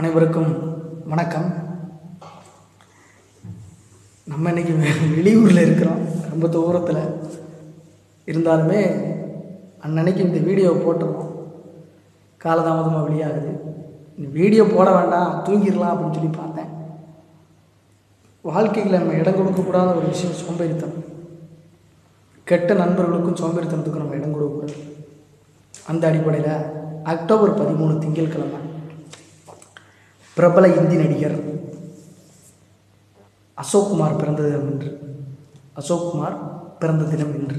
அனைவருக்கும் வணக்கம். நம்ம இன்றைக்கி வெளியூரில் இருக்கிறோம், ரொம்ப தூரத்தில் இருந்தாலுமே அன்னன்னைக்கு இந்த வீடியோவை போட்டுருவோம். காலதாமதமாக வெளியாகுது. இந்த வீடியோ போட வேண்டாம், தூங்கிடலாம் அப்படின்னு சொல்லி பார்த்தேன். வாழ்க்கையில் நம்ம இடம் கொடுக்கக்கூடாத ஒரு விஷயம் சோம்பேறித்தனம். கெட்ட நண்பர்களுக்கும் சோம்பேறித்தனத்துக்கும் நம்ம இடம் கொடுக்கக்கூடாது. அந்த அடிப்படையில் அக்டோபர் 13 திங்கட்கிழமை பிரபல இந்தி நடிகர் அசோக்குமார் பிறந்த தினம் இன்று.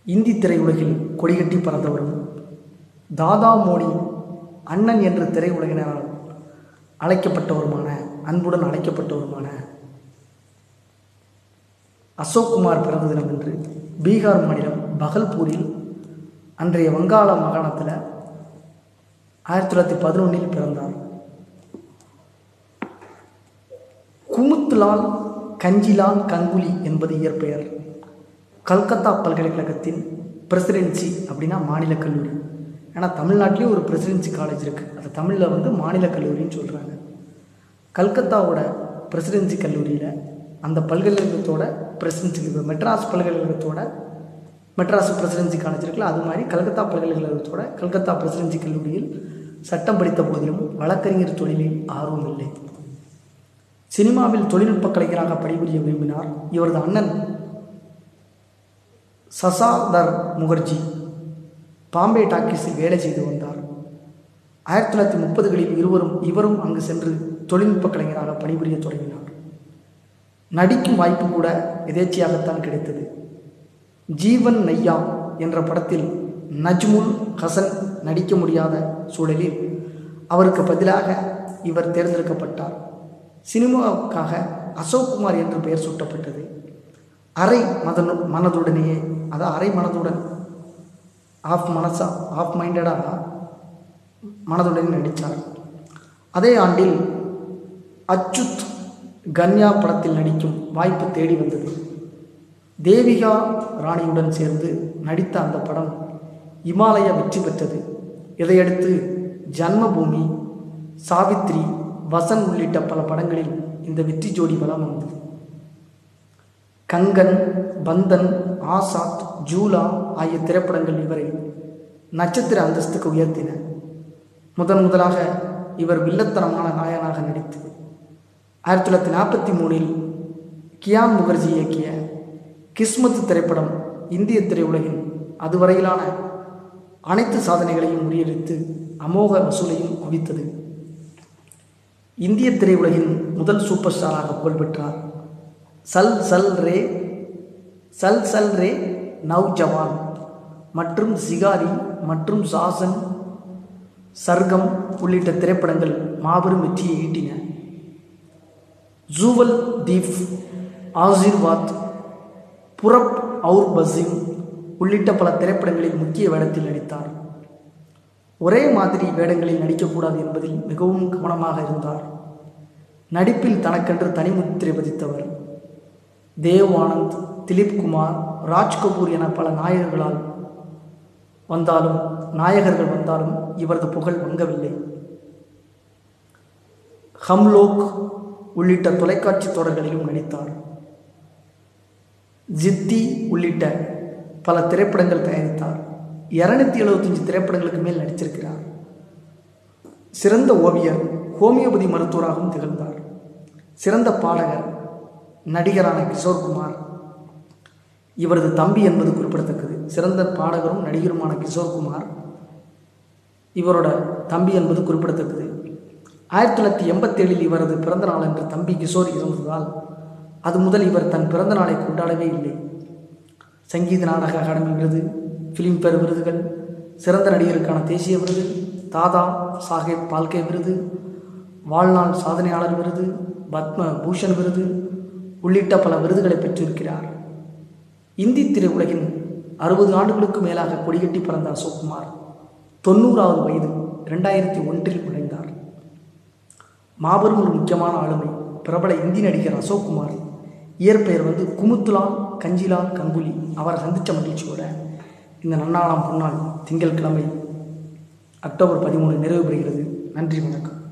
இந்தி திரையுலகில் கொடிகட்டி பறந்தவரும் தாதா மோடி அண்ணன் என்று திரையுலகினரால் அன்புடன் அழைக்கப்பட்டவருமான அசோக்குமார் பிறந்த தினம் இன்று. பீகார் மாநிலம் பகல்பூரில் அன்றைய வங்காள மாகாணத்தில் 1911 பிறந்தார். குமுத்லால் கஞ்சிலால் கங்குலி என்பது இயற்பெயர். கல்கத்தா பல்கலைக்கழகத்தின் பிரசிடென்சி அப்படின்னா மாநில கல்லூரி. ஏன்னா தமிழ்நாட்டிலேயும் ஒரு பிரசிடென்சி காலேஜ் இருக்குது, அது தமிழில் மாநில கல்லூரின்னு சொல்கிறாங்க. கல்கத்தாவோட பிரசிடென்சி கல்லூரியில் அந்த பல்கலைக்கழகத்தோட பிரசிடென்சி, மெட்ராஸ் பல்கலைக்கழகத்தோட மெட்ராஸ் பிரசிடென்சி காலேஜ் இருக்குல்ல, அது மாதிரி கல்கத்தா பல்கலைக்கழகத்தோட கல்கத்தா பிரசிடென்சி கல்லூரியில் சட்டம் படித்த போதிலும் வழக்கறிஞர் தொழிலில் ஆர்வம் இல்லை. சினிமாவில் தொழில்நுட்ப கலைஞராக பணிபுரிய விரும்பினார். இவரது அண்ணன் சசாதர் முகர்ஜி பாம்பே டாக்கீஸில் வேலை செய்து வந்தார். 1930களில் இவரும் அங்கு சென்று தொழில்நுட்ப கலைஞராக பணிபுரிய தொடங்கினார். நடிக்கும் வாய்ப்பு கூட எதேச்சியாகத்தான் கிடைத்தது. ஜீவன் நையா என்ற படத்தில் நஜ்முல் ஹசன் நடிக்க முடியாத சூழலில் அவருக்கு பதிலாக இவர் தேர்ந்தெடுக்கப்பட்டார். சினிமாவுக்காக அசோக்குமார் என்று பெயர் சூட்டப்பட்டது. அரை மனதுடனேயே, அதாவது அரை மனதுடன், ஆஃப் மைண்டடாக மனதுடன் நடித்தார். அதே ஆண்டில் அச்சுத் கன்யா படத்தில் நடிக்கும் வாய்ப்பு தேடி வந்தது. தேவிகா ராணியுடன் சேர்ந்து நடித்த அந்த படம் இமாலய வெற்றி பெற்றது. இதையடுத்து ஜன்மபூமி, சாவித்ரி, வசன் உள்ளிட்ட பல படங்களில் இந்த வெற்றி ஜோடி வலம் வந்தது. கங்கன், பந்தன், ஆசாத், ஜூலா ஆகிய திரைப்படங்கள் இவரை நட்சத்திர அந்தஸ்துக்கு உயர்த்தின. முதலாக இவர் வில்லத்தனமான நாயகனாக நடித்து 1943 கியான் முகர்ஜி இயக்கிய கிஸ்மத் திரைப்படம் இந்திய திரையுலகின் அதுவரையிலான அனைத்து சாதனைகளையும் முறியடித்து அமோக வசூலையும் குவித்தது. இந்திய திரையுலகின் முதல் சூப்பர் ஸ்டாராக புகழ்பெற்றார். சல் சல் ரே நவ்ஜவான் மற்றும் சிகாரி மற்றும் சாசன், சர்க்கம் உள்ளிட்ட திரைப்படங்கள் மாபெரும் வெற்றியை ஈட்டின. ஜூவல் தீப், ஆசீர்வாத், புரப் அவுர் பசிம் உள்ளிட்ட பல திரைப்படங்களில் முக்கிய வேடத்தில் நடித்தார். ஒரே மாதிரி வேடங்களில் நடிக்கக்கூடாது என்பதில் மிகவும் கவனமாக இருந்தார். நடிப்பில் தனக்கென்று தனிமுத்திரை பதித்தவர். தேவ் ஆனந்த், திலீப் குமார், ராஜ்கபூர் என பல நாயகர்கள் வந்தாலும் இவரது புகழ் மங்கவில்லை. ஹம்லோக் உள்ளிட்ட தொலைக்காட்சி தொடர்களிலும் நடித்தார். ஜித்தி உள்ளிட்ட பல திரைப்படங்கள் தயாரித்தார். 275 திரைப்படங்களுக்கு மேல் நடிச்சிருக்கிறார். சிறந்த ஓவியர், ஹோமியோபதி மருத்துவராகவும் திகழ்ந்தார். சிறந்த பாடகர், நடிகரான கிஷோர்குமார் இவரது தம்பி என்பது குறிப்பிடத்தக்கது. சிறந்த பாடகரும் நடிகருமான கிஷோர்குமார் இவரோட தம்பி என்பது குறிப்பிடத்தக்கது. 1987 இவரது பிறந்த நாள் என்று தம்பி கிஷோர் இருந்ததால் அது முதல் இவர் தன் பிறந்த நாளை கொண்டாடவே இல்லை. சங்கீத நாடக அகாடமி விருது, ஃபிலிம்பேர் விருதுகள், சிறந்த நடிகருக்கான தேசிய விருது, தாதா சாஹேப் பால்கே விருது, வாழ்நாள் சாதனையாளர் விருது, பத்ம பூஷன் விருது உள்ளிட்ட பல விருதுகளை பெற்றிருக்கிறார். இந்தி திரையுலகின் 60 ஆண்டுகளுக்கு மேலாக கொடிகட்டி பறந்த அசோக்குமார் 90வது வயது 2001 நுழைந்தார். மாபெரும் ஒரு முக்கியமான ஆளுமை பிரபல இந்தி நடிகர் அசோக்குமார். இயற்பெயர் குமுத்லால் கஞ்சிலால் கங்குலி. அவரை சந்தித்த மகிழ்ச்சியோட இந்த நன்னாளாம் பொன்னாள் திங்கட்கிழமை அக்டோபர் 13 நிறைவு பெறுகிறது. நன்றி, வணக்கம்.